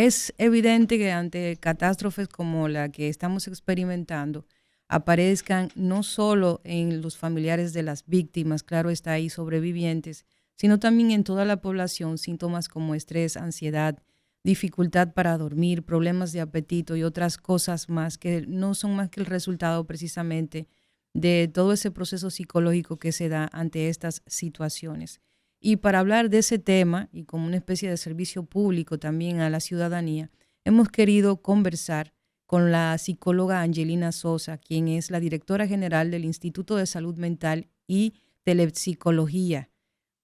Es evidente que ante catástrofes como la que estamos experimentando, aparezcan no solo en los familiares de las víctimas, claro está ahí sobrevivientes, sino también en toda la población síntomas como estrés, ansiedad, dificultad para dormir, problemas de apetito y otras cosas más que no son más que el resultado precisamente de todo ese proceso psicológico que se da ante estas situaciones. Y para hablar de ese tema y como una especie de servicio público también a la ciudadanía, hemos querido conversar con la psicóloga Angelina Sosa, quien es la directora general del Instituto de Salud Mental y Telepsicología.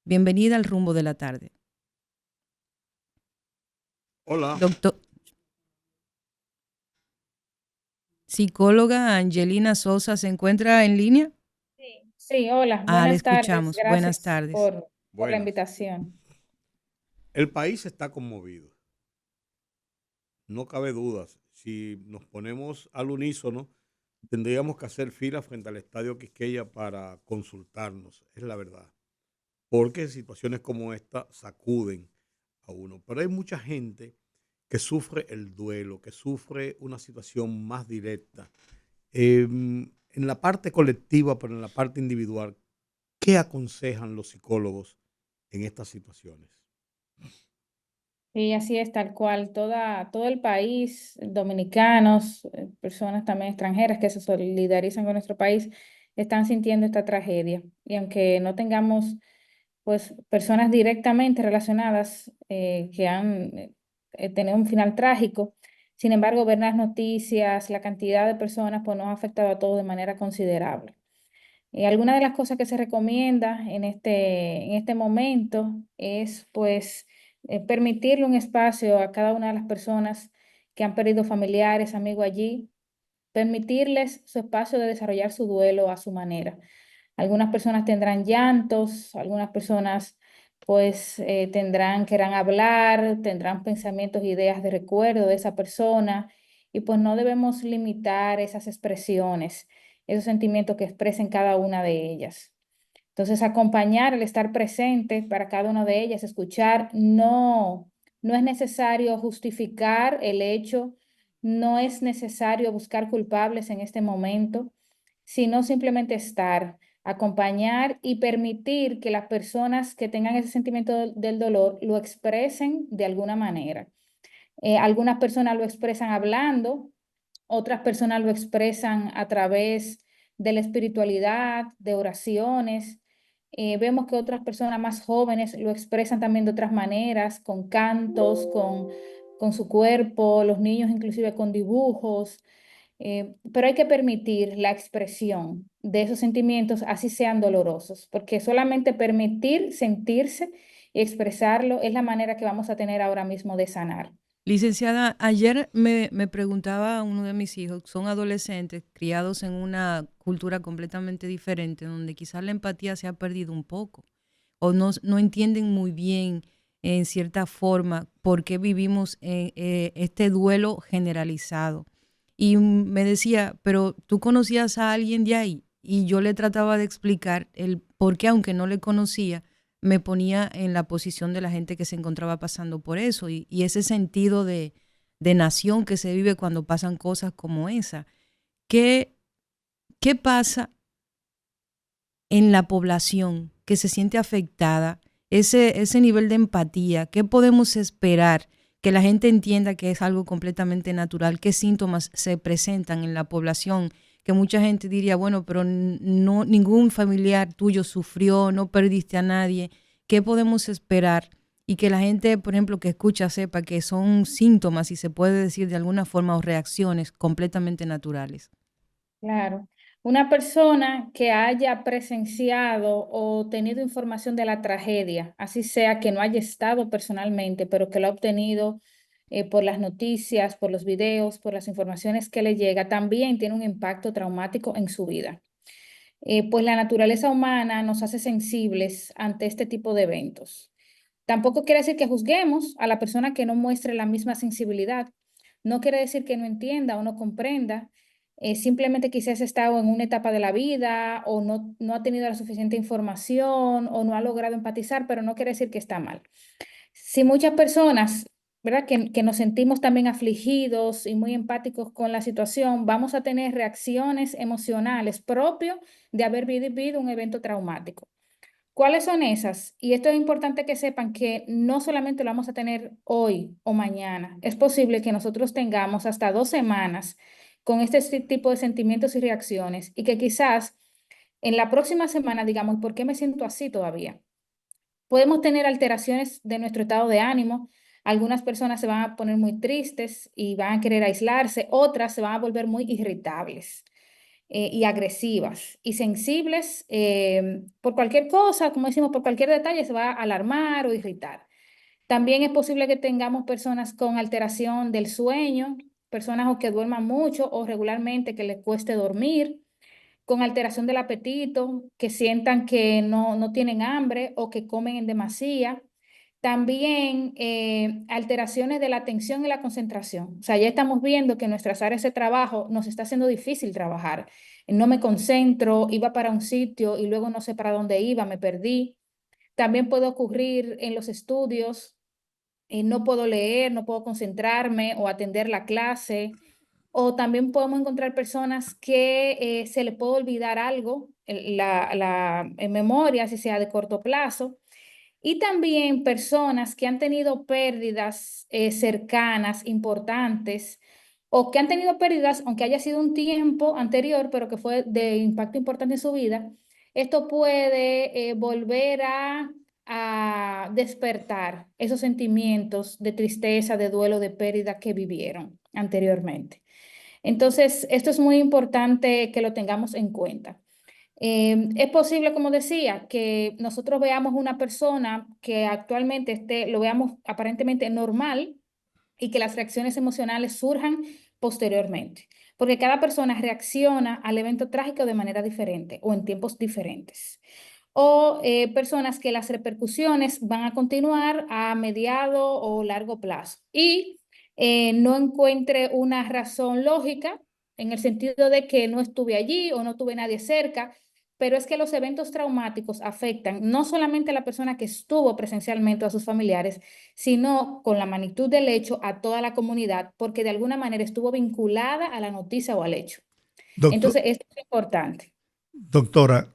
Bienvenida al Rumbo de la Tarde. Hola, Doctor, psicóloga Angelina Sosa, ¿se encuentra en línea? Sí, sí, hola, Le buenas tardes. escuchamos. Buenas Gracias tardes. por la buenas. invitación. El país está conmovido, no cabe dudas. Si nos ponemos al unísono, tendríamos que hacer fila frente al Estadio Quisqueya para consultarnos, es la verdad. Porque situaciones como esta sacuden a uno. Pero hay mucha gente que sufre el duelo, que sufre una situación más directa. En la parte colectiva, pero en la parte individual, ¿qué aconsejan los psicólogos en estas situaciones? Y así es, tal cual, todo el país, dominicanos, personas también extranjeras que se solidarizan con nuestro país, están sintiendo esta tragedia. Y aunque no tengamos, pues, personas directamente relacionadas que han tenido un final trágico, sin embargo, ver las noticias, la cantidad de personas, pues nos ha afectado a todos de manera considerable. Alguna de las cosas que se recomienda en este momento es pues permitirle un espacio a cada una de las personas que han perdido familiares, amigos allí, permitirles su espacio de desarrollar su duelo a su manera. Algunas personas tendrán llantos, algunas personas pues querrán hablar, tendrán pensamientos, ideas de recuerdo de esa persona y pues no debemos limitar esas expresiones, esos sentimientos que expresen cada una de ellas. Entonces, acompañar, el estar presente para cada una de ellas, escuchar, no es necesario justificar el hecho, no es necesario buscar culpables en este momento, sino simplemente estar, acompañar y permitir que las personas que tengan ese sentimiento del dolor lo expresen de alguna manera. Algunas personas lo expresan hablando, otras personas lo expresan a través de la espiritualidad, de oraciones. Vemos que otras personas más jóvenes lo expresan también de otras maneras, con cantos, con su cuerpo, los niños inclusive con dibujos. Pero hay que permitir la expresión de esos sentimientos, así sean dolorosos, porque solamente permitir sentirse y expresarlo es la manera que vamos a tener ahora mismo de sanar. Licenciada, ayer me preguntaba uno de mis hijos, son adolescentes criados en una cultura completamente diferente, donde quizás la empatía se ha perdido un poco, o no entienden muy bien, en cierta forma, por qué vivimos este duelo generalizado. Y me decía, pero tú conocías a alguien de ahí, y yo le trataba de explicar el por qué, aunque no le conocía, me ponía en la posición de la gente que se encontraba pasando por eso y ese sentido de nación que se vive cuando pasan cosas como esa. ¿Qué, qué pasa en la población que se siente afectada? Ese nivel de empatía, ¿qué podemos esperar? Que la gente entienda que es algo completamente natural, qué síntomas se presentan en la población, que mucha gente diría, bueno, pero no, ningún familiar tuyo sufrió, no perdiste a nadie, ¿qué podemos esperar? Y que la gente, por ejemplo, que escucha sepa que son síntomas, y se puede decir de alguna forma, o reacciones completamente naturales. Claro. Una persona que haya presenciado o tenido información de la tragedia, así sea que no haya estado personalmente, pero que lo ha obtenido por las noticias, por los videos, por las informaciones que le llega, también tiene un impacto traumático en su vida. Pues la naturaleza humana nos hace sensibles ante este tipo de eventos. Tampoco quiere decir que juzguemos a la persona que no muestre la misma sensibilidad. No quiere decir que no entienda o no comprenda. Simplemente quizás ha estado en una etapa de la vida o no ha tenido la suficiente información o no ha logrado empatizar, pero no quiere decir que está mal. Si muchas personas ¿verdad? Que nos sentimos también afligidos y muy empáticos con la situación, vamos a tener reacciones emocionales propias de haber vivido un evento traumático. ¿Cuáles son esas? Y esto es importante que sepan que no solamente lo vamos a tener hoy o mañana, es posible que nosotros tengamos hasta 2 semanas con este tipo de sentimientos y reacciones y que quizás en la próxima semana digamos, ¿por qué me siento así todavía? Podemos tener alteraciones de nuestro estado de ánimo. Algunas personas se van a poner muy tristes y van a querer aislarse, otras se van a volver muy irritables y agresivas y sensibles por cualquier cosa, como decimos, por cualquier detalle se va a alarmar o irritar. También es posible que tengamos personas con alteración del sueño, personas o que duerman mucho o regularmente que les cueste dormir, con alteración del apetito, que sientan que no tienen hambre o que comen en demasía. También alteraciones de la atención y la concentración. O sea, ya estamos viendo que en nuestras áreas de trabajo nos está haciendo difícil trabajar. No me concentro, iba para un sitio y luego no sé para dónde iba, me perdí. También puede ocurrir en los estudios, no puedo leer, no puedo concentrarme o atender la clase. O también podemos encontrar personas que se le puede olvidar algo, en memoria, si sea de corto plazo. Y también personas que han tenido pérdidas cercanas, importantes, o que han tenido pérdidas, aunque haya sido un tiempo anterior, pero que fue de impacto importante en su vida. Esto puede volver a despertar esos sentimientos de tristeza, de duelo, de pérdida que vivieron anteriormente. Entonces, esto es muy importante que lo tengamos en cuenta. Es posible, como decía, que nosotros veamos una persona que actualmente lo veamos aparentemente normal y que las reacciones emocionales surjan posteriormente, porque cada persona reacciona al evento trágico de manera diferente o en tiempos diferentes. O personas que las repercusiones van a continuar a mediado o largo plazo y no encuentre una razón lógica en el sentido de que no estuve allí o no tuve nadie cerca, pero es que los eventos traumáticos afectan no solamente a la persona que estuvo presencialmente o a sus familiares, sino con la magnitud del hecho a toda la comunidad, porque de alguna manera estuvo vinculada a la noticia o al hecho. Doctor, Entonces, esto es importante. doctora,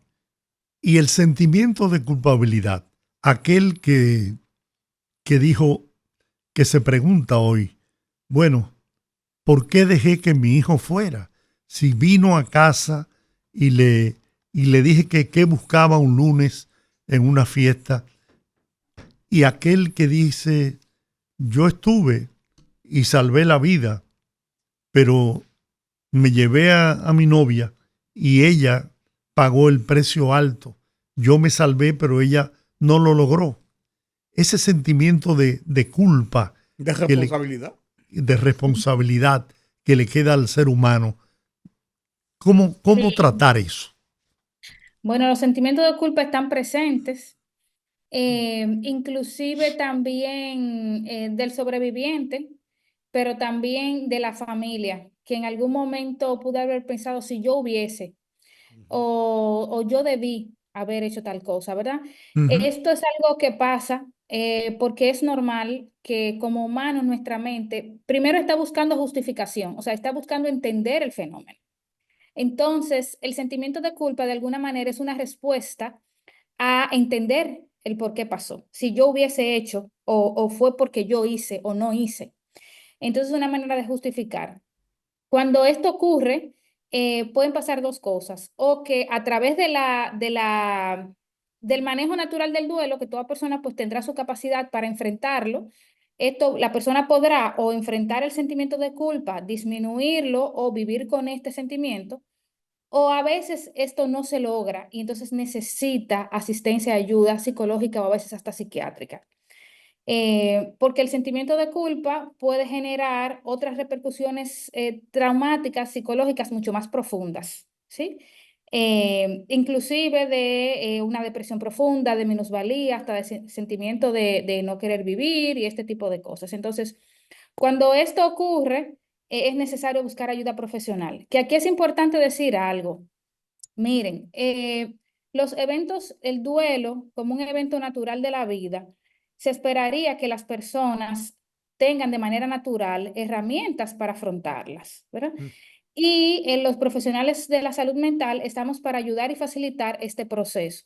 y el sentimiento de culpabilidad, aquel que dijo, que se pregunta hoy, bueno, ¿por qué dejé que mi hijo fuera? Si vino a casa y le dije que buscaba un lunes en una fiesta, y aquel que dice, yo estuve y salvé la vida, pero me llevé a mi novia y ella pagó el precio alto. Yo me salvé, pero ella no lo logró. Ese sentimiento de culpa, De responsabilidad. de responsabilidad que le queda al ser humano, ¿cómo Sí. tratar eso? Bueno, los sentimientos de culpa están presentes, inclusive también del sobreviviente, pero también de la familia, que en algún momento pudo haber pensado si yo hubiese Ujú. o yo debí haber hecho tal cosa, ¿verdad? Ujú. Esto es algo que pasa porque es normal que como humanos nuestra mente primero está buscando justificación, o sea, está buscando entender el fenómeno. Entonces, el sentimiento de culpa de alguna manera es una respuesta a entender el por qué pasó. Si yo hubiese hecho o fue porque yo hice o no hice. Entonces, es una manera de justificar. Cuando esto ocurre, pueden pasar dos cosas. O que a través del manejo natural del duelo, que toda persona pues tendrá su capacidad para enfrentarlo, la persona podrá o enfrentar el sentimiento de culpa, disminuirlo o vivir con este sentimiento, o a veces esto no se logra y entonces necesita asistencia, ayuda psicológica o a veces hasta psiquiátrica. Porque el sentimiento de culpa puede generar otras repercusiones traumáticas, psicológicas mucho más profundas, ¿sí? Inclusive de una depresión profunda, de minusvalía, hasta de sentimiento de no querer vivir y este tipo de cosas. Entonces, cuando esto ocurre, es necesario buscar ayuda profesional. Que aquí es importante decir algo. Miren, los eventos, el duelo, como un evento natural de la vida, se esperaría que las personas tengan de manera natural herramientas para afrontarlas, ¿verdad? Mm. Y los profesionales de la salud mental estamos para ayudar y facilitar este proceso.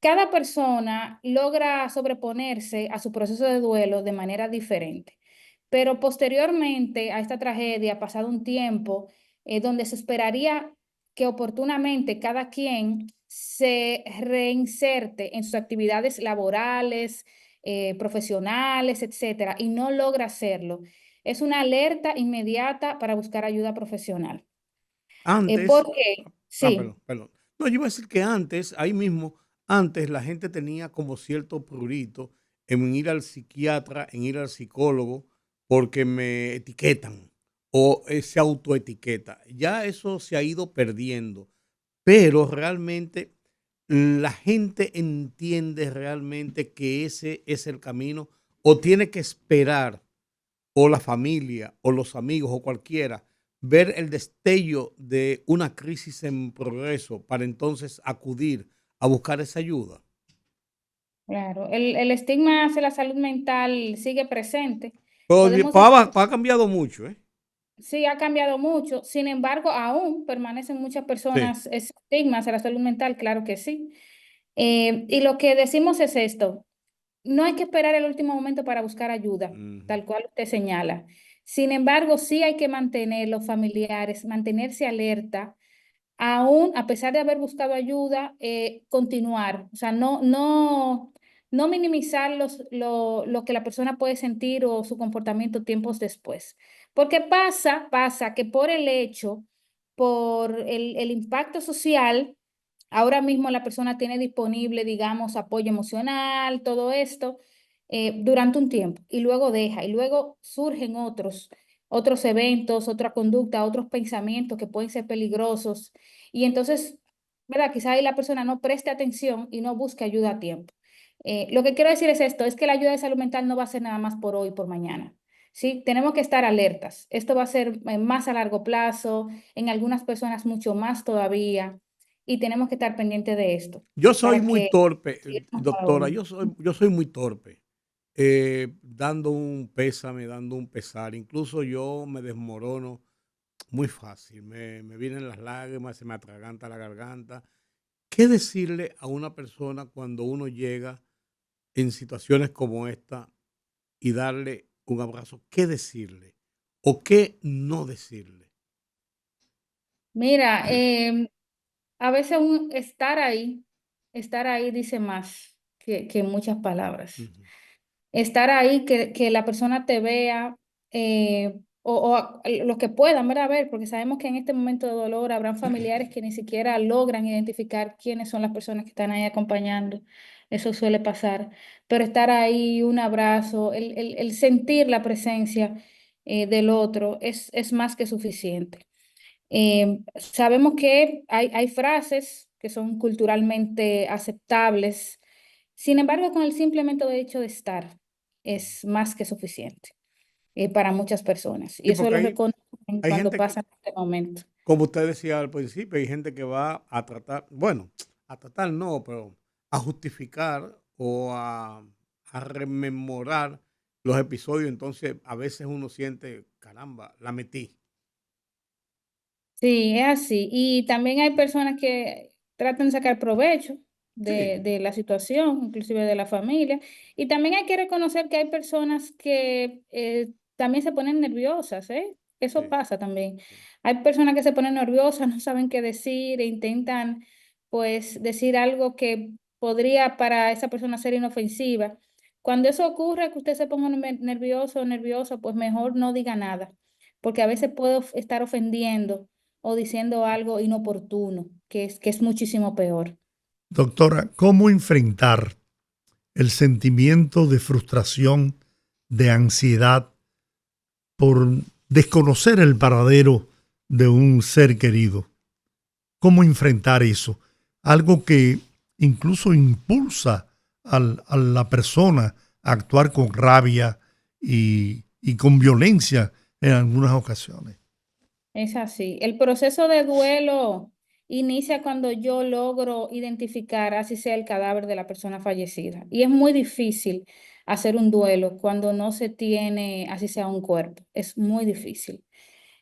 Cada persona logra sobreponerse a su proceso de duelo de manera diferente, pero posteriormente a esta tragedia, pasado un tiempo, donde se esperaría que oportunamente cada quien se reinserte en sus actividades laborales, profesionales, etcétera, y no logra hacerlo, es una alerta inmediata para buscar ayuda profesional. Antes, ¿Por qué? Sí. perdón. No, yo iba a decir que antes, ahí mismo, antes la gente tenía como cierto prurito en ir al psiquiatra, en ir al psicólogo, porque me etiquetan o se autoetiqueta. Ya eso se ha ido perdiendo, pero realmente la gente entiende realmente que ese es el camino o tiene que esperar o la familia o los amigos o cualquiera ver el destello de una crisis en progreso para entonces acudir a buscar esa ayuda. Claro, el estigma hacia la salud mental sigue presente. Pero Podemos decir, ha cambiado mucho, ¿eh? sí, ha cambiado mucho, sin embargo, aún permanecen muchas Sí. personas ese estigma hacia la salud mental, claro que sí. Y lo que decimos es esto, no hay que esperar el último momento para buscar ayuda, Ujú. tal cual usted señala. Sin embargo, sí hay que mantener los familiares, mantenerse alerta aún a pesar de haber buscado ayuda, continuar, o sea, no minimizar lo que la persona puede sentir o su comportamiento tiempos después. Porque pasa que por el hecho, por el impacto social, ahora mismo la persona tiene disponible, digamos, apoyo emocional, todo esto, durante un tiempo y luego deja, y luego surgen otros eventos, otra conducta, otros pensamientos que pueden ser peligrosos y entonces, ¿verdad? Quizá ahí la persona no preste atención y no busque ayuda a tiempo. Lo que quiero decir es esto, es que la ayuda de salud mental no va a ser nada más por hoy, por mañana. ¿Sí? Tenemos que estar alertas. Esto va a ser más a largo plazo, en algunas personas mucho más todavía, y tenemos que estar pendientes de esto Yo soy para muy que torpe, sigamos cada doctora, uno. yo soy muy torpe, dando un pésame, dando un pesar. Incluso yo me desmorono muy fácil, me vienen las lágrimas, se me atraganta la garganta. ¿Qué decirle a una persona cuando uno llega en situaciones como esta y darle un abrazo? ¿Qué decirle? ¿O qué no decirle? Mira, a veces estar ahí dice más que muchas palabras. Ujú. Estar ahí, que la persona te vea, los que puedan, ¿verdad? Ver, porque sabemos que en este momento de dolor habrán familiares que ni siquiera logran identificar quiénes son las personas que están ahí acompañando. Eso suele pasar. Pero estar ahí, un abrazo, el sentir la presencia del otro es más que suficiente. Sabemos que hay frases que son culturalmente aceptables, sin embargo, con el simplemente hecho de estar es más que suficiente para muchas personas. Y Sí, eso porque lo reconocen hay cuando gente que, pasan este momento. como usted decía al principio, hay gente que va a tratar, bueno, a tratar no, pero a justificar o a rememorar los episodios. Entonces, a veces uno siente, caramba, la metí. Sí, es así. Y también hay personas que tratan de sacar provecho Sí, de la situación, inclusive de la familia. Y también hay que reconocer que hay personas que también se ponen nerviosas, ¿eh? Eso sí, pasa también. sí. Hay personas que se ponen nerviosas, no saben qué decir e intentan, pues, decir algo que podría para esa persona ser inofensiva. Cuando eso ocurre, que usted se ponga nervioso o nerviosa, pues mejor no diga nada, porque a veces puede estar ofendiendo o diciendo algo inoportuno, que es muchísimo peor. Doctora, ¿cómo enfrentar el sentimiento de frustración, de ansiedad por desconocer el paradero de un ser querido? ¿Cómo enfrentar eso? Algo que incluso impulsa a la persona a actuar con rabia y con violencia en algunas ocasiones. Es así. El proceso de duelo inicia cuando yo logro identificar, así sea el cadáver de la persona fallecida. Y es muy difícil hacer un duelo cuando no se tiene, así sea, un cuerpo. Es muy difícil.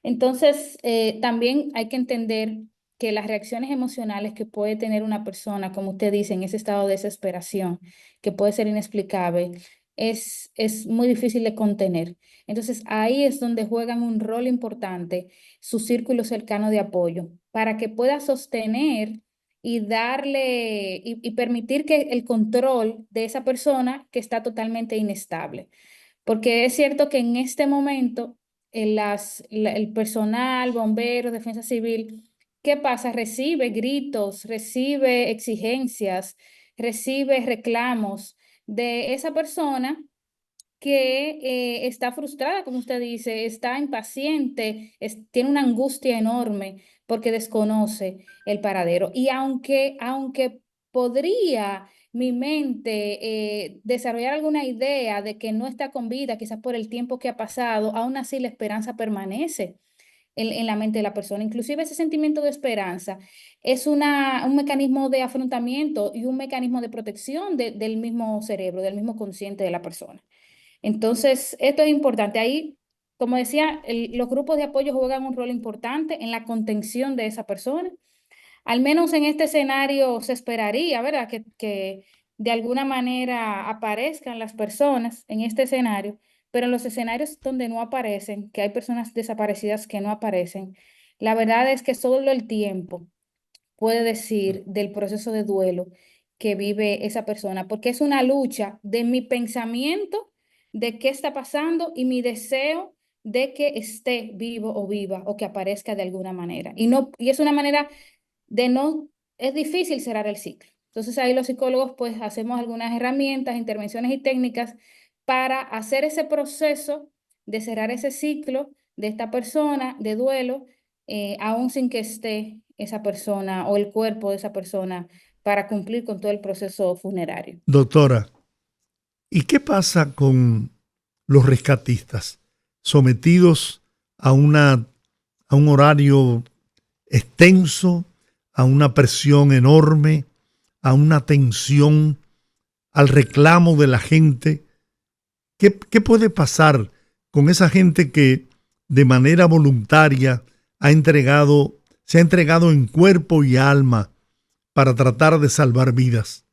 Entonces, también hay que entender que las reacciones emocionales que puede tener una persona, como usted dice, en ese estado de desesperación, que puede ser inexplicable, es muy difícil de contener. Entonces, ahí es donde juegan un rol importante su círculo cercano de apoyo, para que pueda sostener y darle y permitir que el control de esa persona que está totalmente inestable. Porque es cierto que en este momento el personal, bomberos, defensa civil, ¿qué pasa? Recibe gritos, recibe exigencias, recibe reclamos de esa persona que está frustrada, como usted dice, está impaciente, tiene una angustia enorme porque desconoce el paradero. Y aunque podría mi mente desarrollar alguna idea de que no está con vida, quizás por el tiempo que ha pasado, aún así la esperanza permanece en la mente de la persona. Inclusive ese sentimiento de esperanza es un mecanismo de afrontamiento y un mecanismo de protección del mismo cerebro, del mismo consciente de la persona. Entonces, esto es importante. Ahí, como decía, los grupos de apoyo juegan un rol importante en la contención de esa persona. Al menos en este escenario se esperaría, ¿verdad? Que de alguna manera aparezcan las personas en este escenario, pero en los escenarios donde no aparecen, que hay personas desaparecidas que no aparecen, la verdad es que solo el tiempo puede decir del proceso de duelo que vive esa persona, porque es una lucha de mi pensamiento de qué está pasando y mi deseo de que esté vivo o viva o que aparezca de alguna manera. Y es una manera de no, es difícil cerrar el ciclo. Entonces ahí los psicólogos pues hacemos algunas herramientas, intervenciones y técnicas para hacer ese proceso de cerrar ese ciclo de esta persona de duelo, aún sin que esté esa persona o el cuerpo de esa persona para cumplir con todo el proceso funerario. Doctora, ¿y qué pasa con los rescatistas sometidos a a un horario extenso, a una presión enorme, a una tensión, al reclamo de la gente? ¿Qué puede pasar con esa gente que de manera voluntaria se ha entregado en cuerpo y alma para tratar de salvar vidas?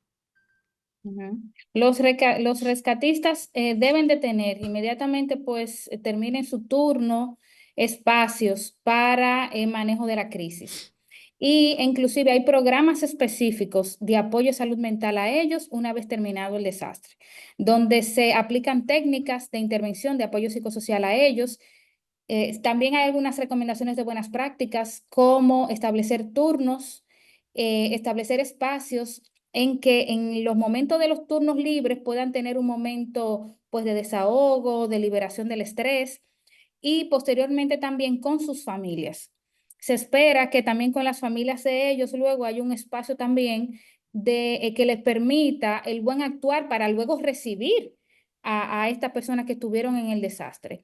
Ujú. Los rescatistas deben de tener inmediatamente, pues terminen su turno, espacios para el manejo de la crisis. Y inclusive hay programas específicos de apoyo a salud mental a ellos una vez terminado el desastre, donde se aplican técnicas de intervención de apoyo psicosocial a ellos. También hay algunas recomendaciones de buenas prácticas, como establecer turnos, establecer espacios en que en los momentos de los turnos libres puedan tener un momento pues de desahogo, de liberación del estrés y posteriormente también con sus familias. Se espera que también con las familias de ellos luego hay un espacio también que les permita el buen actuar para luego recibir a estas personas que estuvieron en el desastre.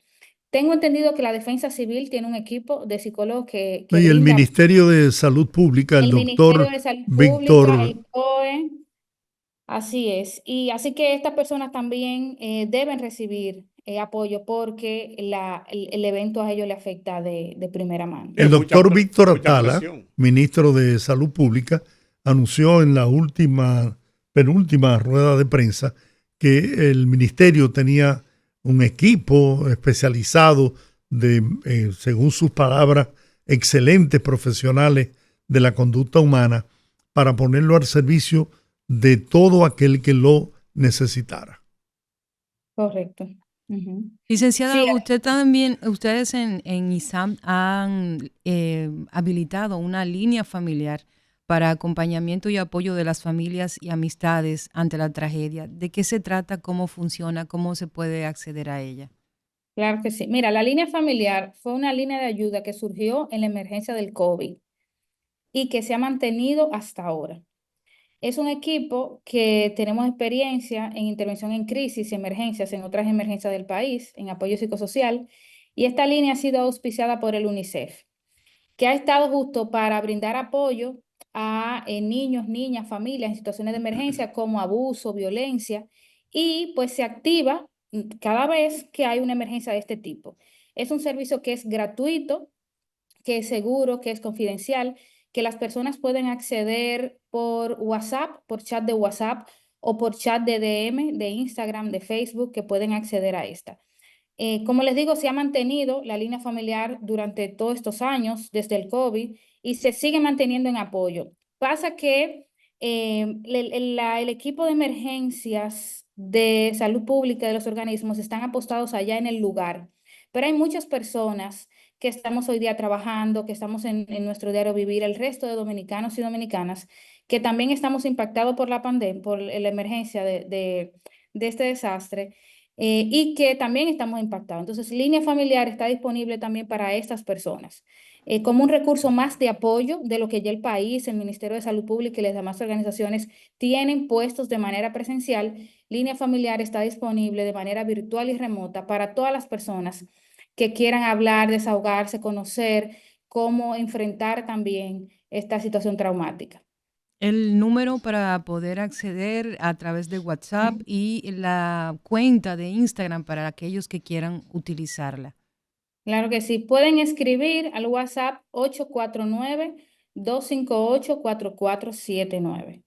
Tengo entendido que la Defensa Civil tiene un equipo de psicólogos que Y el brinda Ministerio de Salud Pública, el el Ministerio doctor de Salud Pública, Víctor, el COE, así es. Y así que estas personas también deben recibir apoyo porque el evento a ellos le afecta de primera mano. el Es doctor Víctor mucha Atala, presión. ministro de Salud Pública, anunció en la penúltima rueda de prensa que el ministerio tenía un equipo especializado de, según sus palabras, excelentes profesionales de la conducta humana para ponerlo al servicio de todo aquel que lo necesitara. Correcto. Ujú. Licenciada, Sí, ustedes en ISAM han habilitado una línea familiar para acompañamiento y apoyo de las familias y amistades ante la tragedia. ¿De qué se trata? ¿Cómo funciona? ¿Cómo se puede acceder a ella? claro que sí. Mira, la línea familiar fue una línea de ayuda que surgió en la emergencia del COVID y que se ha mantenido hasta ahora. Es un equipo que tenemos experiencia en intervención en crisis y emergencias, en otras emergencias del país, en apoyo psicosocial, y esta línea ha sido auspiciada por el UNICEF, que ha estado justo para brindar apoyo a niños, niñas, familias en situaciones de emergencia como abuso, violencia, y pues se activa cada vez que hay una emergencia de este tipo. Es un servicio que es gratuito, que es seguro, que es confidencial, que las personas pueden acceder por WhatsApp, por chat de WhatsApp o por chat de DM, de Instagram, de Facebook, que pueden acceder a esta. Como les digo, se ha mantenido la línea familiar durante todos estos años, desde el COVID, y se sigue manteniendo en apoyo. Pasa que el equipo de emergencias de salud pública de los organismos están apostados allá en el lugar, pero hay muchas personas que estamos hoy día trabajando, que estamos en nuestro diario vivir, el resto de dominicanos y dominicanas, que también estamos impactados por la pandemia, por la emergencia de este desastre y que también estamos impactados. Entonces, Línea Familiar está disponible también para estas personas, como un recurso más de apoyo de lo que ya el país, el Ministerio de Salud Pública y las demás organizaciones tienen puestos de manera presencial. Línea Familiar está disponible de manera virtual y remota para todas las personas que quieran hablar, desahogarse, conocer cómo enfrentar también esta situación traumática. El número para poder acceder a través de WhatsApp y la cuenta de Instagram para aquellos que quieran utilizarla. Claro que sí. Pueden escribir al WhatsApp 849-258-4479.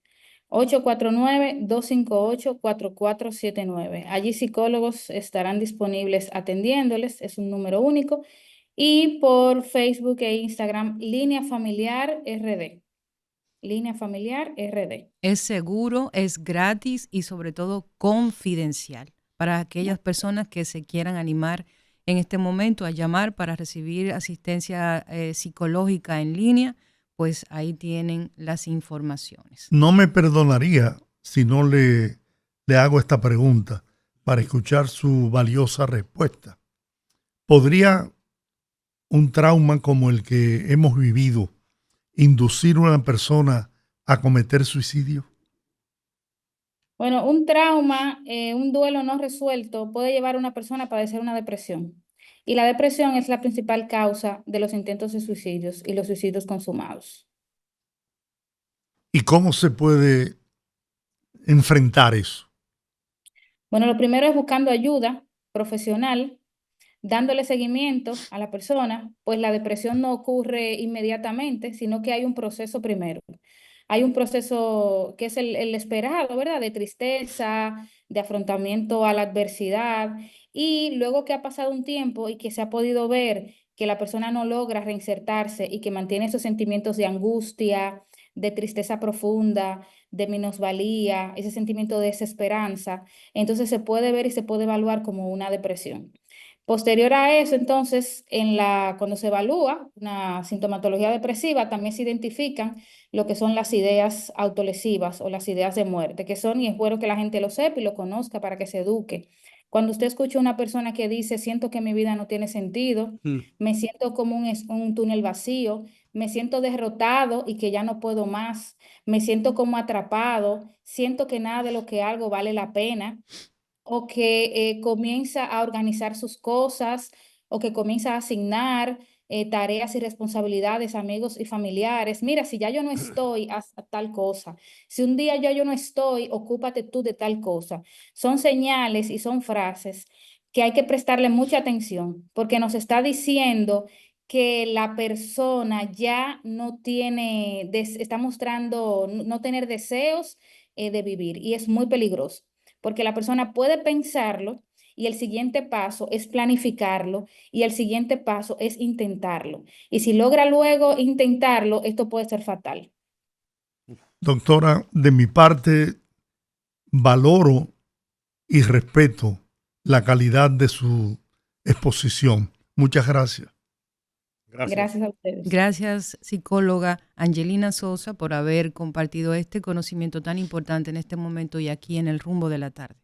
849-258-4479. Allí psicólogos estarán disponibles atendiéndoles, es un número único. Y por Facebook e Instagram, Línea Familiar RD. Línea Familiar RD. Es seguro, es gratis y sobre todo confidencial para aquellas personas que se quieran animar en este momento a llamar para recibir asistencia psicológica en línea, pues ahí tienen las informaciones. No me perdonaría si no le hago esta pregunta para escuchar su valiosa respuesta. ¿Podría un trauma como el que hemos vivido inducir a una persona a cometer suicidio? Bueno, un trauma, un duelo no resuelto puede llevar a una persona a padecer una depresión. Y la depresión es la principal causa de los intentos de suicidios y los suicidios consumados. ¿Y cómo se puede enfrentar eso? Bueno, lo primero es buscando ayuda profesional, dándole seguimiento a la persona, pues la depresión no ocurre inmediatamente, sino que hay un proceso primero. Hay un proceso que es el esperado, ¿verdad? De tristeza, de afrontamiento a la adversidad. Y luego que ha pasado un tiempo y que se ha podido ver que la persona no logra reinsertarse y que mantiene esos sentimientos de angustia, de tristeza profunda, de minusvalía, ese sentimiento de desesperanza, entonces se puede ver y se puede evaluar como una depresión. Posterior a eso, entonces, cuando se evalúa una sintomatología depresiva, también se identifican lo que son las ideas autolesivas o las ideas de muerte, que son, y es bueno que la gente lo sepa y lo conozca para que se eduque. Cuando usted escucha a una persona que dice, siento que mi vida no tiene sentido, me siento como un túnel vacío, me siento derrotado y que ya no puedo más, me siento como atrapado, siento que nada de lo que hago vale la pena, o que comienza a organizar sus cosas, o que comienza a asignar tareas y responsabilidades a amigos y familiares. Mira, si ya yo no estoy, haz tal cosa. Si un día ya yo no estoy, ocúpate tú de tal cosa. Son señales y son frases que hay que prestarle mucha atención, porque nos está diciendo que la persona ya no tiene, está mostrando no tener deseos de vivir, y es muy peligroso porque la persona puede pensarlo y el siguiente paso es planificarlo y el siguiente paso es intentarlo. Y si logra luego intentarlo, esto puede ser fatal. Doctora, de mi parte, valoro y respeto la calidad de su exposición. Muchas gracias. Gracias a ustedes. Gracias, psicóloga Angelina Sosa, por haber compartido este conocimiento tan importante en este momento y aquí en El Rumbo de la Tarde.